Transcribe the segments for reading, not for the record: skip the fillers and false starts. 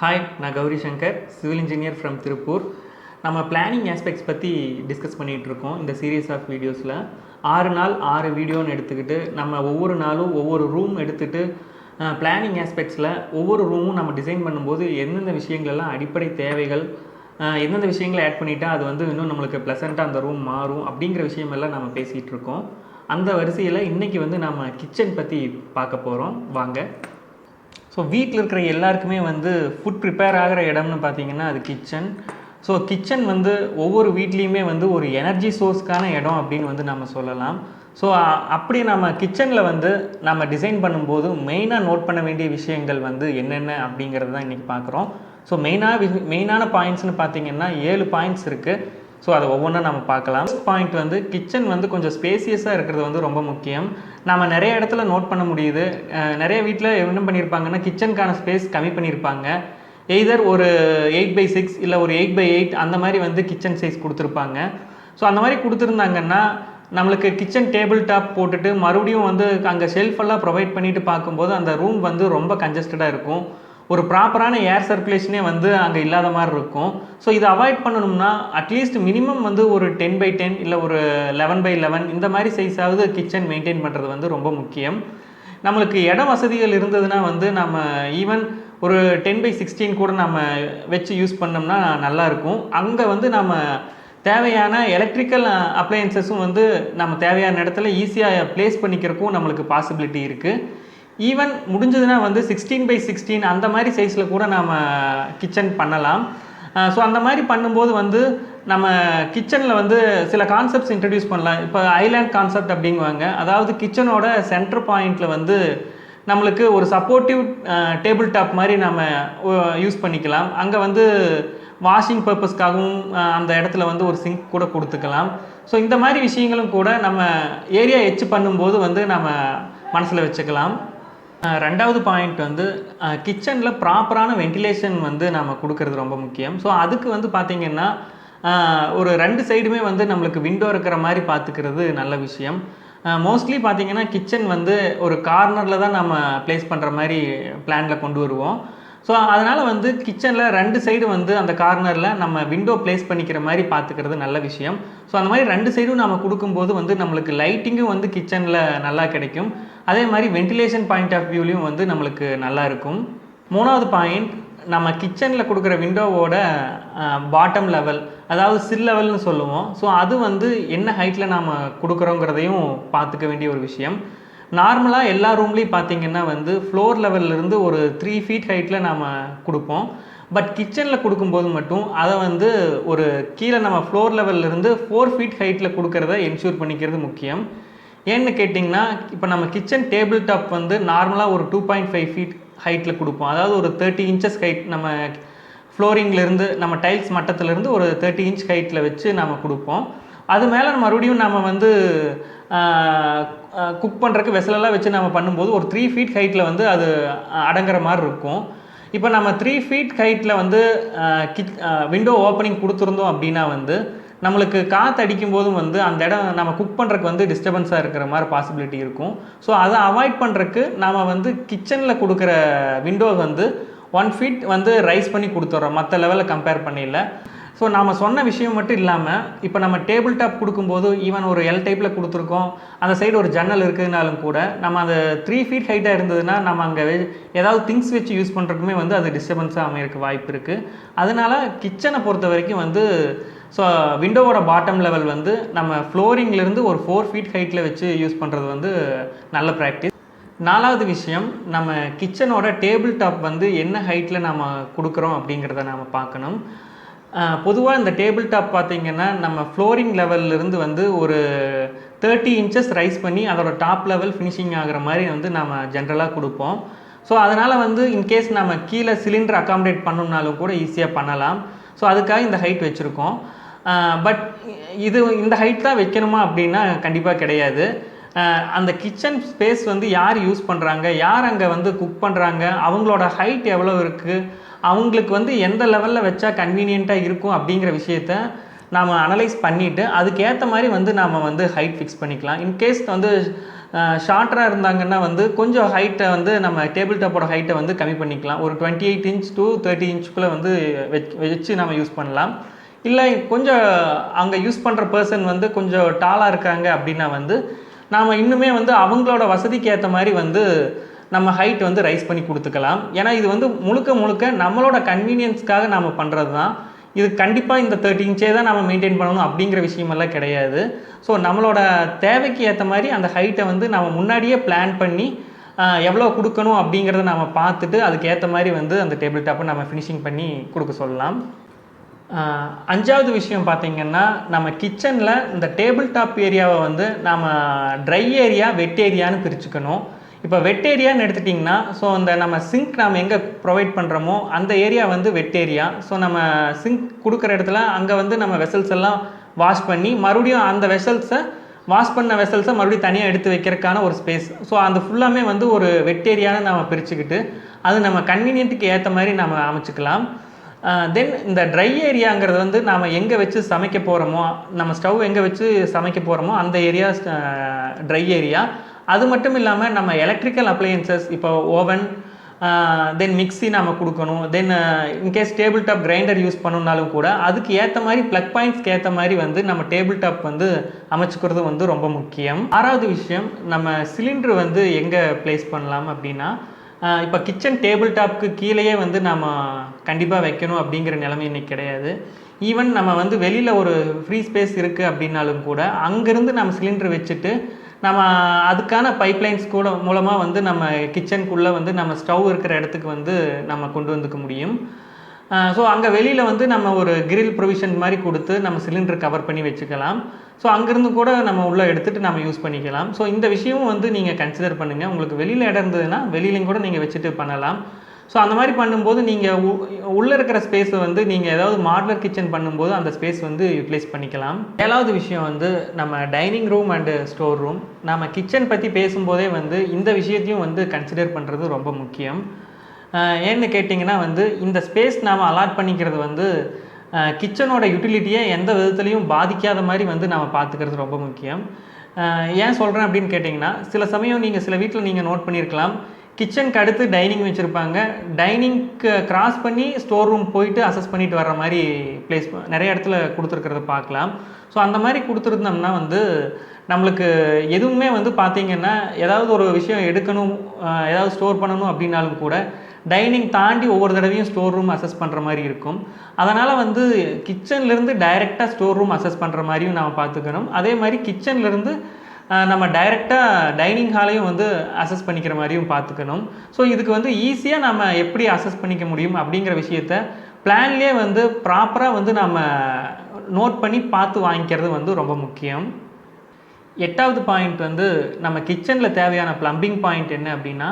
Hi, நான் Gowri Shankar, civil engineer from Tiruppur. நம்ம planning aspects பற்றி டிஸ்கஸ் பண்ணிகிட்ருக்கோம் இந்த சீரீஸ் ஆஃப் வீடியோஸில். 6 நாள் 6 வீடியோன்னு எடுத்துக்கிட்டு நம்ம ஒவ்வொரு நாளும் ஒவ்வொரு ரூம் எடுத்துகிட்டு பிளானிங் ஆஸ்பெக்ட்ஸில் ஒவ்வொரு ரூமும் நம்ம டிசைன் பண்ணும்போது எந்தெந்த விஷயங்கள்லாம் அடிப்படை தேவைகள், எந்தெந்த விஷயங்களை ஆட் பண்ணிட்டா அது வந்து இன்னும் நம்மளுக்கு ப்ளசண்ட்டாக அந்த ரூம் மாறும் அப்படிங்கிற விஷயமெல்லாம் நம்ம பேசிகிட்டு இருக்கோம். அந்த வரிசையில் இன்றைக்கி வந்து நம்ம கிச்சன் பற்றி பார்க்க போகிறோம். வாங்க. ஸோ வீட்டில் இருக்கிற எல்லாருக்குமே வந்து ஃபுட் ப்ரிப்பேர் ஆகிற இடம்னு பார்த்திங்கன்னா அது கிச்சன். ஸோ கிச்சன் வந்து ஒவ்வொரு வீட்லேயுமே வந்து ஒரு எனர்ஜி சோர்ஸ்க்கான இடம் அப்படின்னு வந்து நம்ம சொல்லலாம். ஸோ அப்படி நம்ம கிச்சனில் வந்து நம்ம டிசைன் பண்ணும்போது மெயினாக நோட் பண்ண வேண்டிய விஷயங்கள் வந்து என்னென்ன அப்படிங்கிறது தான் இன்றைக்கி பார்க்குறோம். ஸோ மெயினான பாயிண்ட்ஸ்னு பார்த்திங்கன்னா 7 பாயிண்ட்ஸ் இருக்குது. ஸோ அதை ஒவ்வொன்றா நம்ம பார்க்கலாம். ஃபர்ஸ்ட் பாயிண்ட் வந்து கிச்சன் வந்து கொஞ்சம் ஸ்பேசியஸாக இருக்கிறது வந்து ரொம்ப முக்கியம். நம்ம நிறைய இடத்துல நோட் பண்ண முடியுது. நிறைய வீட்டில் என்ன பண்ணியிருப்பாங்கன்னா கிச்சனுக்கான ஸ்பேஸ் கம்மி பண்ணியிருப்பாங்க. எய்தர் ஒரு 8x6 இல்லை ஒரு 8x8 அந்த மாதிரி வந்து கிச்சன் சைஸ் கொடுத்துருப்பாங்க. ஸோ அந்த மாதிரி கொடுத்துருந்தாங்கன்னா நம்மளுக்கு கிச்சன் டேபிள் டாப் போட்டுட்டு மறுபடியும் வந்து அங்கே ஷெல்ஃபெல்லாம் ப்ரொவைட் பண்ணிவிட்டு பார்க்கும்போது அந்த ரூம் வந்து ரொம்ப கன்ஜஸ்டடாக இருக்கும். ஒரு ப்ராப்பரான ஏர் சர்க்குலேஷனே வந்து அங்கே இல்லாத மாதிரி இருக்கும். ஸோ இதை அவாய்ட் பண்ணணும்னா அட்லீஸ்ட் மினிமம் வந்து ஒரு 10x10 இல்லை ஒரு 11x11 இந்த மாதிரி சைஸாவது கிச்சன் மெயின்டைன் பண்ணுறது வந்து ரொம்ப முக்கியம். நம்மளுக்கு இட வசதிகள் இருந்ததுன்னா வந்து நம்ம ஈவன் ஒரு 10x16 கூட நம்ம வச்சு யூஸ் பண்ணோம்னா நல்லாயிருக்கும். அங்கே வந்து நம்ம தேவையான எலக்ட்ரிக்கல் அப்ளையன்சஸும் வந்து நம்ம தேவையான இடத்துல ஈஸியாக ப்ளேஸ் பண்ணிக்கிறதுக்கும் நம்மளுக்கு பாசிபிலிட்டி இருக்குது. ஈவன் முடிஞ்சதுன்னா வந்து 16x16 அந்த மாதிரி சைஸில் கூட நம்ம கிச்சன் பண்ணலாம். ஸோ அந்த மாதிரி பண்ணும்போது வந்து நம்ம கிச்சனில் வந்து சில கான்செப்ட்ஸ் இன்ட்ரடியூஸ் பண்ணலாம். இப்போ ஐலேண்ட் கான்செப்ட் அப்படிங்குவாங்க. அதாவது கிச்சனோட சென்டர் பாயிண்டில் வந்து நம்மளுக்கு ஒரு சப்போர்ட்டிவ் டேபிள் டாப் மாதிரி நம்ம யூஸ் பண்ணிக்கலாம். அங்கே வந்து வாஷிங் பர்பஸ்க்காகவும் அந்த இடத்துல வந்து ஒரு சிங்க் கூட கொடுத்துக்கலாம். ஸோ இந்த மாதிரி விஷயங்களும் கூட நம்ம ஏரியா எச்சு பண்ணும்போது வந்து நம்ம மனசில் வச்சுக்கலாம். ரெண்டாவது பாயிண்ட் வந்து கிச்சனில் ப்ராப்பரான வென்டிலேஷன் வந்து நம்ம கொடுக்கறது ரொம்ப முக்கியம். ஸோ அதுக்கு வந்து பார்த்திங்கன்னா ஒரு 2 சைடுமே வந்து நம்மளுக்கு விண்டோ இருக்கிற மாதிரி பார்த்துக்கிறது நல்ல விஷயம். மோஸ்ட்லி பார்த்திங்கன்னா கிச்சன் வந்து ஒரு கார்னரில் தான் நம்ம ப்ளேஸ் பண்ணுற மாதிரி பிளானில் கொண்டு வருவோம். ஸோ அதனால் வந்து கிச்சனில் 2 சைடு வந்து அந்த கார்னரில் நம்ம விண்டோ ப்ளேஸ் பண்ணிக்கிற மாதிரி பார்த்துக்கிறது நல்ல விஷயம். ஸோ அந்த மாதிரி 2 சைடும் நம்ம கொடுக்கும்போது வந்து நம்மளுக்கு லைட்டிங்கும் வந்து கிச்சனில் நல்லா கிடைக்கும். அதே மாதிரி வென்டிலேஷன் பாயிண்ட் ஆஃப் வியூலையும் வந்து நம்மளுக்கு நல்லா இருக்கும். 3வது பாயிண்ட், நம்ம கிச்சனில் கொடுக்குற விண்டோவோட பாட்டம் லெவல், அதாவது சில் லெவல்னு சொல்லுவோம். ஸோ அது வந்து என்ன ஹைட்டில் நாம் கொடுக்குறோங்கிறதையும் பார்த்துக்க வேண்டிய ஒரு விஷயம். நார்மலாக எல்லா ரூம்லேயும் பார்த்திங்கன்னா வந்து ஃப்ளோர் லெவல்லேருந்து ஒரு 3 feet ஹைட்டில் நாம் கொடுப்போம். பட் கிச்சனில் கொடுக்கும்போது மட்டும் அதை வந்து ஒரு கீழே நம்ம ஃப்ளோர் லெவல்லேருந்து 4 feet ஹைட்டில் கொடுக்குறத என்ஷூர் பண்ணிக்கிறது முக்கியம். ஏன்னு கேட்டிங்கன்னா இப்போ நம்ம கிச்சன் டேபிள் டாப் வந்து நார்மலாக ஒரு 2.5 feet ஹைட்டில் கொடுப்போம். அதாவது ஒரு 30 inches ஹைட் நம்ம ஃப்ளோரிங்லேருந்து நம்ம டைல்ஸ் மட்டத்துலேருந்து ஒரு 30 inch ஹைட்டில் வச்சு நம்ம கொடுப்போம். அது மேலே மறுபடியும் நம்ம வந்து குக் பண்ணுறதுக்கு வெசலெல்லாம் வச்சு நம்ம பண்ணும்போது ஒரு 3 feet ஹைட்டில் வந்து அது அடங்குற மாதிரி இருக்கும். இப்போ நம்ம 3 feet ஹைட்டில் வந்து விண்டோ ஓப்பனிங் கொடுத்துருந்தோம் அப்படின்னா வந்து நம்மளுக்கு காற்று அடிக்கும் போதும் வந்து அந்த இடம் நம்ம குக் பண்ணுறதுக்கு வந்து டிஸ்டர்பன்ஸாக இருக்கிற மாதிரி பாசிபிலிட்டி இருக்கும். ஸோ அதை அவாய்ட் பண்ணுறதுக்கு நம்ம வந்து கிச்சனில் கொடுக்குற விண்டோ வந்து 1 feet வந்து ரைஸ் பண்ணி கொடுத்துட்றோம் மற்ற லெவலில் கம்பேர் பண்ணிடல. ஸோ நம்ம சொன்ன விஷயம் மட்டும் இல்லாமல் இப்போ நம்ம டேபிள் டாப் கொடுக்கும்போது ஈவன் ஒரு எல் டைப்பில் கொடுத்துருக்கோம், அந்த சைடு ஒரு ஜன்னல் இருக்குதுனாலும் கூட நம்ம அந்த 3 feet ஹைட்டாக இருந்ததுன்னா நம்ம அங்கே ஏதாவது திங்ஸ் வச்சு யூஸ் பண்ணுறதுக்குமே வந்து அது டிஸ்டர்பன்ஸாக அமையறதுக்கு வாய்ப்பு இருக்குது. அதனால் கிச்சனை பொறுத்த வரைக்கும் வந்து ஸோ விண்டோவோட பாட்டம் லெவல் வந்து நம்ம ஃப்ளோரிங்லேருந்து ஒரு 4 feet ஹைட்டில் வச்சு யூஸ் பண்ணுறது வந்து நல்ல ப்ராக்டிஸ். 4வது விஷயம், நம்ம கிச்சனோட டேபிள் டாப் வந்து என்ன ஹைட்டில் நம்ம கொடுக்குறோம் அப்படிங்கிறத நம்ம பார்க்கணும். பொதுவாக இந்த டேபிள் டாப் பார்த்திங்கன்னா நம்ம ஃப்ளோரிங் லெவல்லிருந்து வந்து ஒரு 30 inches ரைஸ் பண்ணி அதோட டாப் லெவல் ஃபினிஷிங் ஆகிற மாதிரி வந்து நம்ம ஜென்ரலாக கொடுப்போம். ஸோ அதனால் வந்து இன்கேஸ் நம்ம கீழே சிலிண்டர் அக்காமடேட் பண்ணணுன்னாலும் கூட ஈஸியாக பண்ணலாம். ஸோ அதுக்காக இந்த ஹைட் வச்சுருக்கோம். பட் இந்த ஹைட் தான் வைக்கணுமா அப்படின்னா கண்டிப்பாக கிடையாது. அந்த கிச்சன் ஸ்பேஸ் வந்து யார் யூஸ் பண்ணுறாங்க, யார் அங்கே வந்து குக் பண்ணுறாங்க, அவங்களோட ஹைட் எவ்வளோ இருக்குது, அவங்களுக்கு வந்து எந்த லெவலில் வச்சா கன்வீனியண்ட்டாக இருக்கும் அப்படிங்கிற விஷயத்த நாம் அனலைஸ் பண்ணிவிட்டு அதுக்கேற்ற மாதிரி வந்து நாம் வந்து ஹைட் ஃபிக்ஸ் பண்ணிக்கலாம். இன்கேஸ் வந்து ஷார்ட்டராக இருந்தாங்கன்னா வந்து கொஞ்சம் ஹைட்டை வந்து நம்ம டேபிள் டாப்போட ஹைட்டை வந்து கம்மி பண்ணிக்கலாம். ஒரு 28 இன்ச் to 30 இன்ச்சுக்குள்ளே வந்து வச்சு நம்ம யூஸ் பண்ணலாம். இல்லை கொஞ்சம் அங்கே யூஸ் பண்ணுற பர்சன் வந்து கொஞ்சம் டாலாக இருக்காங்க அப்படின்னா வந்து நாம் இன்னுமே வந்து அவங்களோட வசதிக்கு ஏற்ற மாதிரி வந்து நம்ம ஹைட் வந்து ரைஸ் பண்ணி கொடுத்துக்கலாம். ஏன்னா இது வந்து முழுக்க முழுக்க நம்மளோட கன்வீனியன்ஸ்க்காக நாம் பண்ணுறது தான். இது கண்டிப்பாக இந்த 30 இன்ச்சே தான் நம்ம மெயின்டைன் பண்ணணும் அப்படிங்கிற விஷயமெல்லாம் கிடையாது. ஸோ நம்மளோட தேவைக்கு ஏற்ற மாதிரி அந்த ஹைட்டை வந்து நம்ம முன்னாடியே பிளான் பண்ணி எவ்வளோ கொடுக்கணும் அப்படிங்கிறத நம்ம பார்த்துட்டு அதுக்கேற்ற மாதிரி வந்து அந்த டேபிள் டாப்பை நம்ம ஃபினிஷிங் பண்ணி கொடுக்க சொல்லலாம். 5வது விஷயம் பார்த்திங்கன்னா, நம்ம கிச்சனில் இந்த டேபிள் டாப் ஏரியாவை வந்து நம்ம ட்ரை ஏரியா, வெட் ஏரியான்னு பிரிச்சுக்கணும். இப்போ வெட் ஏரியான்னு எடுத்துட்டிங்கன்னா, ஸோ அந்த நம்ம சிங்க் நம்ம எங்கே ப்ரொவைட் பண்ணுறோமோ அந்த ஏரியா வந்து வெட் ஏரியா. ஸோ நம்ம சிங்க் கொடுக்குற இடத்துல அங்கே வந்து நம்ம வெசல்ஸ் எல்லாம் வாஷ் பண்ணி மறுபடியும் அந்த வாஷ் பண்ண வெசல்ஸை மறுபடியும் தனியாக எடுத்து வைக்கிறதுக்கான ஒரு ஸ்பேஸ். ஸோ அந்த ஃபுல்லாமே வந்து ஒரு வெட் ஏரியான்னு நம்ம பிரிச்சுக்கிட்டு அது நம்ம கன்வீனியன்ட்டுக்கு ஏற்ற மாதிரி நம்ம அமைச்சிக்கலாம். தென் இந்த ட்ரை ஏரியாங்கிறது வந்து நாம் எங்கே வச்சு சமைக்க போகிறோமோ, நம்ம ஸ்டவ் எங்கே வச்சு சமைக்க போகிறோமோ அந்த ஏரியா ட்ரை ஏரியா. அது மட்டும் இல்லாமல் நம்ம எலக்ட்ரிக்கல் அப்ளையன்சஸ், இப்போ ஓவன், தென் மிக்ஸி நம்ம கொடுக்கணும். Then in case table top grinder use பண்ணணுன்னாலும் கூட அதுக்கு ஏற்ற மாதிரி ப்ளக் பாயிண்ட்ஸ்க்கு ஏற்ற மாதிரி வந்து நம்ம டேபிள் டாப் வந்து அமைச்சுக்கிறது வந்து ரொம்ப முக்கியம். 6வது விஷயம், நம்ம சிலிண்டர் வந்து எங்கே ப்ளேஸ் பண்ணலாம் அப்படின்னா, இப்போ கிச்சன் டேபிள் டாப்க்கு கீழேயே வந்து நம்ம கண்டிப்பாக வைக்கணும் அப்படிங்கிற நிலைமை இன்றைக்கி கிடையாது. ஈவன் நம்ம வந்து வெளியில் ஒரு ஃப்ரீ ஸ்பேஸ் இருக்குது அப்படின்னாலும் கூட அங்கேருந்து நம்ம சிலிண்டர் வச்சுட்டு நம்ம அதுக்கான பைப்லைன்ஸ் கூட மூலமாக வந்து நம்ம கிச்சனுக்குள்ளே வந்து நம்ம ஸ்டவ் இருக்கிற இடத்துக்கு வந்து நம்ம கொண்டு வந்துக்க முடியும். ஸோ அங்கே வெளியில் வந்து நம்ம ஒரு கிரில் ப்ரொவிஷன் மாதிரி கொடுத்து நம்ம சிலிண்டர் கவர் பண்ணி வச்சுக்கலாம். ஸோ அங்கேருந்து கூட நம்ம உள்ளே எடுத்துகிட்டு நம்ம யூஸ் பண்ணிக்கலாம். ஸோ இந்த விஷயமும் வந்து நீங்கள் கன்சிடர் பண்ணுங்கள். உங்களுக்கு வெளியில் இடம் இருந்ததுன்னா வெளியிலையும் கூட நீங்கள் வச்சுட்டு பண்ணலாம். ஸோ அந்த மாதிரி பண்ணும்போது நீங்கள் உள்ளே இருக்கிற ஸ்பேஸை வந்து நீங்கள் ஏதாவது மாடுலர் கிச்சன் பண்ணும்போது அந்த ஸ்பேஸ் வந்து யூட்டிலைஸ் பண்ணிக்கலாம். 7வது விஷயம் வந்து நம்ம dining room and store room. நம்ம கிச்சன் பற்றி பேசும்போதே வந்து இந்த விஷயத்தையும் வந்து கன்சிடர் பண்ணுறது ரொம்ப முக்கியம். ஏன்னு கேட்டிங்கன்னா வந்து இந்த ஸ்பேஸ் நாம் அலாட் பண்ணிக்கிறது வந்து கிச்சனோட யூட்டிலிட்டியை எந்த விதத்துலையும் பாதிக்காத மாதிரி வந்து நம்ம பார்த்துக்கிறது ரொம்ப முக்கியம். ஏன் சொல்கிறேன் அப்படின்னு கேட்டிங்கன்னா, சில சமயம் நீங்கள் சில வீட்டில் நீங்கள் நோட் பண்ணியிருக்கலாம், கிச்சனுக்கு அடுத்து டைனிங் வச்சுருப்பாங்க. டைனிங்க்கு கிராஸ் பண்ணி ஸ்டோர் ரூம் போயிட்டு அசஸ் பண்ணிட்டு வர்ற மாதிரி பிளேஸ் நிறைய இடத்துல கொடுத்துருக்கிறத பார்க்கலாம். ஸோ அந்த மாதிரி கொடுத்துருந்தோம்னா வந்து நம்மளுக்கு எதுவுமே வந்து பார்த்திங்கன்னா ஏதாவது ஒரு விஷயம் எடுக்கணும், ஏதாவது ஸ்டோர் பண்ணணும் அப்படின்னாலும் கூட டைனிங் தாண்டி ஒவ்வொரு தடவையும் ஸ்டோர் ரூம் அசஸ் பண்ணுற மாதிரி இருக்கும். அதனால் வந்து கிச்சன்லேருந்து டைரெக்டாக ஸ்டோர் ரூம் அசஸ் பண்ணுற மாதிரியும் நம்ம பார்த்துக்கணும். அதே மாதிரி கிச்சன்லேருந்து நம்ம டைரெக்டாக டைனிங் ஹாலையும் வந்து அசஸ் பண்ணிக்கிற மாதிரியும் பார்த்துக்கணும். ஸோ இதுக்கு வந்து ஈஸியாக நம்ம எப்படி அசஸ் பண்ணிக்க முடியும் அப்படிங்கிற விஷயத்த பிளான்லேயே வந்து ப்ராப்பராக வந்து நம்ம நோட் பண்ணி பார்த்து வாங்கிக்கிறது வந்து ரொம்ப முக்கியம். 8வது பாயிண்ட் வந்து நம்ம கிச்சனில் தேவையான ப்ளம்பிங் பாயிண்ட் என்ன அப்படின்னா,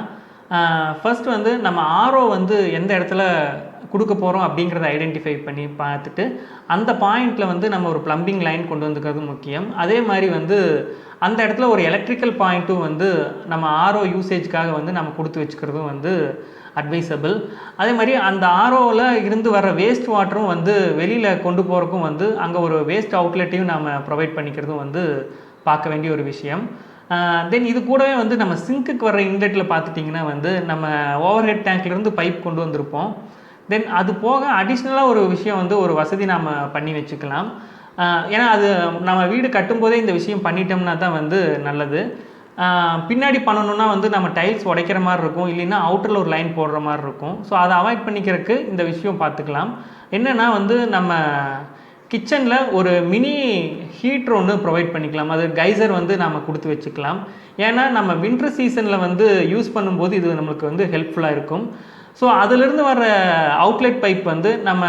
ஃபர்ஸ்ட் வந்து நம்ம ஆர்ஓ வந்து எந்த இடத்துல கொடுக்க போகிறோம் அப்படிங்கிறத ஐடென்டிஃபை பண்ணி பார்த்துட்டு அந்த பாயிண்டில் வந்து நம்ம ஒரு ப்ளம்பிங் லைன் கொண்டு வந்துக்கிறது முக்கியம். அதே மாதிரி வந்து அந்த இடத்துல ஒரு எலக்ட்ரிக்கல் பாயிண்ட்டும் வந்து நம்ம ஆர்ஓ யூசேஜ்க்காக வந்து நம்ம கொடுத்து வச்சுக்கிறதும் வந்து அட்வைசபிள். அதே மாதிரி அந்த ஆர்ஓவில் இருந்து வர வேஸ்ட் வாட்டரும் வந்து வெளியில் கொண்டு போகிறக்கும் வந்து அங்கே ஒரு வேஸ்ட் அவுட்லெட்டையும் நம்ம ப்ரொவைட் பண்ணிக்கிறதும் வந்து பார்க்க வேண்டிய ஒரு விஷயம். தென் இது கூடவே வந்து நம்ம சிங்க்குக்கு வர இன்லெட்டில் பார்த்துட்டிங்கன்னா வந்து நம்ம ஓவர் ஹெட் டேங்க்லேருந்து பைப் கொண்டு வந்திருப்போம். தென் அது போக அடிஷ்னலாக ஒரு விஷயம் வந்து ஒரு வசதி நம்ம பண்ணி வச்சுக்கலாம். ஏன்னா அது நம்ம வீடு கட்டும்போதே இந்த விஷயம் பண்ணிட்டோம்னா தான் வந்து நல்லது. பின்னாடி பண்ணணுன்னா வந்து நம்ம டைல்ஸ் உடைக்கிற மாதிரி இருக்கும், இல்லைன்னா அவுட்டரில் ஒரு லைன் போடுற மாதிரி இருக்கும். ஸோ அதை அவாய்ட் பண்ணிக்கிறதுக்கு இந்த விஷயம் பார்த்துக்கலாம். என்னென்னா வந்து நம்ம கிச்சனில் ஒரு மினி ஹீட்ரு ஒன்று ப்ரொவைட் பண்ணிக்கலாம். அது கைசர் வந்து நம்ம கொடுத்து வச்சுக்கலாம். ஏன்னா நம்ம வின்டர் சீசனில் வந்து யூஸ் பண்ணும்போது இது நம்மளுக்கு வந்து ஹெல்ப்ஃபுல்லாக இருக்கும். ஸோ அதிலிருந்து வர அவுட்லெட் பைப் வந்து நம்ம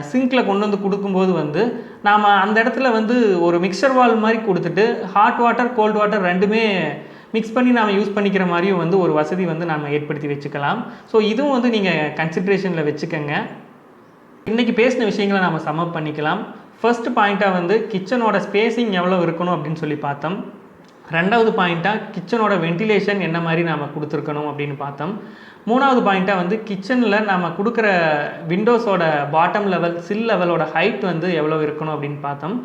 சிங்கில் கொண்டு வந்து கொடுக்கும்போது வந்து நாம் அந்த இடத்துல வந்து ஒரு மிக்சர் வால் மாதிரி கொடுத்துட்டு ஹாட் வாட்டர் கோல்டு வாட்டர் ரெண்டுமே மிக்ஸ் பண்ணி நாம் யூஸ் பண்ணிக்கிற மாதிரியும் வந்து ஒரு வசதி வந்து நம்ம ஏற்படுத்தி வச்சுக்கலாம். ஸோ இதுவும் வந்து நீங்கள் கன்சிட்ரேஷனில் வச்சுக்கோங்க. இன்றைக்கி பேசின விஷயங்களை நம்ம சம்மப் பண்ணிக்கலாம். ஃபர்ஸ்ட் பாயிண்ட்டாக வந்து கிச்சனோட ஸ்பேஸிங் எவ்வளோ இருக்கணும் அப்படின்னு சொல்லி பார்த்தோம். 2வது பாயிண்ட்டாக கிச்சனோட வென்டிலேஷன் என்ன மாதிரி நாம் கொடுத்துருக்கணும் அப்படின்னு பார்த்தோம். 3வது பாயிண்ட்டாக வந்து கிச்சனில் நம்ம கொடுக்குற விண்டோஸோட பாட்டம் லெவல் சில் லெவலோட ஹைட் வந்து எவ்வளோ இருக்கணும் அப்படின்னு பார்த்தோம்.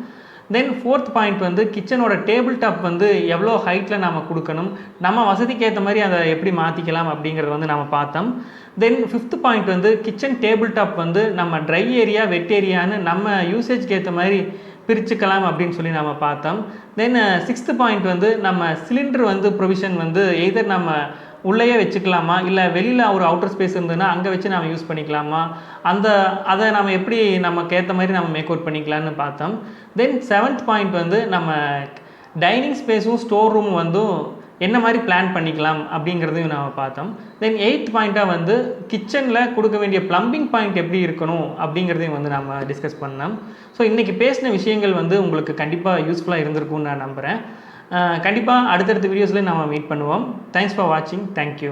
தென் ஃபோர்த் பாயிண்ட் வந்து கிச்சனோட டேபிள் டாப் வந்து எவ்வளோ ஹைட்டில் நம்ம கொடுக்கணும், நம்ம வசதிக்கு ஏற்ற மாதிரி அதை எப்படி மாற்றிக்கலாம் அப்படிங்கிறத வந்து நம்ம பார்த்தோம். தென் ஃபிஃப்த் பாயிண்ட் வந்து கிச்சன் டேபிள் டாப் வந்து நம்ம ட்ரை ஏரியா வெட் ஏரியான்னு நம்ம யூசேஜ்க்கு ஏற்ற மாதிரி பிரிச்சுக்கலாம் அப்படின்னு சொல்லி நம்ம பார்த்தோம். தென் சிக்ஸ்த் பாயிண்ட் வந்து நம்ம சிலிண்டர் வந்து ப்ரொவிஷன் வந்து எய்தர் நம்ம உள்ளேயே வச்சுக்கலாமா, இல்லை வெளியில் ஒரு அவுட்டர் ஸ்பேஸ் இருந்ததுன்னா அங்கே வச்சு நம்ம யூஸ் பண்ணிக்கலாமா, அதை நம்ம எப்படி நமக்கு ஏற்ற மாதிரி நம்ம மேக் அவுட் பண்ணிக்கலாம்னு பார்த்தோம். தென் செவன்த் பாயிண்ட் வந்து நம்ம டைனிங் ஸ்பேஸும் ஸ்டோர் ரூமும் வந்து என்ன மாதிரி பிளான் பண்ணிக்கலாம் அப்படிங்கிறதையும் நம்ம பார்த்தோம். தென் எயித் பாயிண்ட்டாக வந்து கிச்சனில் கொடுக்க வேண்டிய ப்ளம்பிங் பாயிண்ட் எப்படி இருக்கணும் அப்படிங்கிறதையும் வந்து நம்ம டிஸ்கஸ் பண்ணோம். ஸோ இன்றைக்கி பேசின விஷயங்கள் வந்து உங்களுக்கு கண்டிப்பாக யூஸ்ஃபுல்லாக இருந்திருக்கும்னு நான் நம்புகிறேன். கண்டிப்பாக அடுத்தடுத்த வீடியோஸில் நம்ம மீட் பண்ணுவோம். தேங்க்ஸ் ஃபார் வாட்சிங். தேங்க்யூ.